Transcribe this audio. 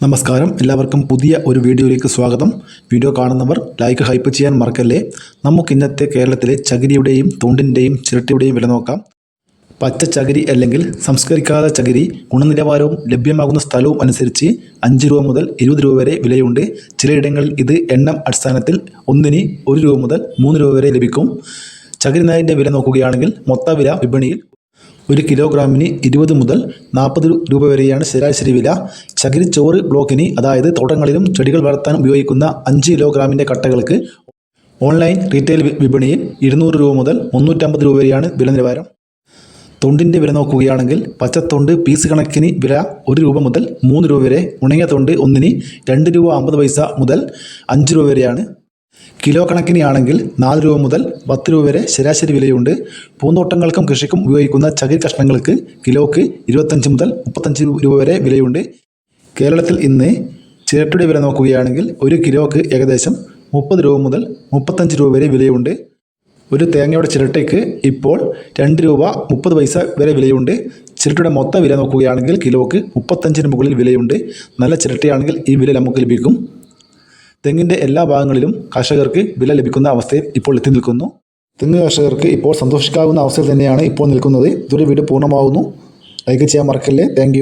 നമസ്കാരം, എല്ലാവർക്കും പുതിയ ഒരു വീഡിയോയിലേക്ക് സ്വാഗതം. വീഡിയോ കാണുന്നവർ ലൈക്ക് ഹൈപ്പ് ചെയ്യാൻ മറക്കല്ലേ. നമുക്ക് ഇന്നത്തെ കേരളത്തിലെ ചകിരിയുടെയും തൊണ്ടിൻ്റെയും ചിരട്ടയുടെയും വില നോക്കാം. പച്ച ചകിരി അല്ലെങ്കിൽ സംസ്കരിക്കാത്ത ചകിരി ഗുണനിലവാരവും ലഭ്യമാകുന്ന സ്ഥലവും അനുസരിച്ച് 5 രൂപ മുതൽ 20 രൂപ വരെ വിലയുണ്ട്. ചിലയിടങ്ങളിൽ ഇത് എണ്ണം അടിസ്ഥാനത്തിൽ ഒന്നിന് 1 രൂപ മുതൽ 3 രൂപ വരെ ലഭിക്കും. ചകിരി നാരിൻ്റെ വില നോക്കുകയാണെങ്കിൽ മൊത്ത വില വിപണിയിൽ 1 കിലോഗ്രാമിന് 20 മുതൽ 40 രൂപ വരെയാണ് ശരാശരി വില. ചകിരിച്ചോറ് ബ്ലോക്കിന്, അതായത് തോട്ടങ്ങളിലും ചെടികൾ വളർത്താൻ ഉപയോഗിക്കുന്ന 5 കിലോഗ്രാമിൻ്റെ കട്ടകൾക്ക് ഓൺലൈൻ റീറ്റെയിൽ വിപണിയിൽ 200 രൂപ മുതൽ 350 രൂപ വരെയാണ് വില നിലവാരം. തൊണ്ടിൻ്റെ വില നോക്കുകയാണെങ്കിൽ പച്ചത്തൊണ്ട് പീസ് കണക്കിന് വില 1 രൂപ മുതൽ 3 രൂപ വരെ, ഉണങ്ങിയ തൊണ്ട് ഒന്നിന് 2 രൂപ 50 പൈസ മുതൽ 5 രൂപ വരെയാണ്. കിലോ കണക്കിന് ആണെങ്കിൽ 4 രൂപ മുതൽ 10 രൂപ വരെ ശരാശരി വിലയുണ്ട്. പൂന്തോട്ടങ്ങൾക്കും കൃഷിക്കും ഉപയോഗിക്കുന്ന ചകിരി കഷ്ണങ്ങൾക്ക് കിലോക്ക് 25 മുതൽ 35 രൂപ വരെ വിലയുണ്ട്. കേരളത്തിൽ ഇന്ന് ചിരട്ടയുടെ വില നോക്കുകയാണെങ്കിൽ 1 കിലോക്ക് ഏകദേശം 30 രൂപ മുതൽ 35 രൂപ വരെ വിലയുണ്ട്. ഒരു തേങ്ങയുടെ ചിരട്ടയ്ക്ക് ഇപ്പോൾ 2 രൂപ 30 പൈസ വരെ വിലയുണ്ട്. ചിരട്ടയുടെ മൊത്ത വില നോക്കുകയാണെങ്കിൽ കിലോക്ക് 35-ന് മുകളിൽ വിലയുണ്ട്. നല്ല ചിരട്ടയാണെങ്കിൽ ഈ വില നമുക്ക് ലഭിക്കും. തെങ്ങിൻ്റെ എല്ലാ ഭാഗങ്ങളിലും കർഷകർക്ക് വില ലഭിക്കുന്ന അവസ്ഥയിൽ ഇപ്പോൾ എത്തി നിൽക്കുന്നു. തെങ്ങ് കർഷകർക്ക് ഇപ്പോൾ സന്തോഷിക്കാവുന്ന അവസ്ഥയിൽ തന്നെയാണ് ഇപ്പോൾ നിൽക്കുന്നത്. ഇതൊരു വീഡിയോ പൂർണ്ണമാകുന്നു. ലൈക്ക് ചെയ്യാൻ മറക്കല്ലേ. താങ്ക്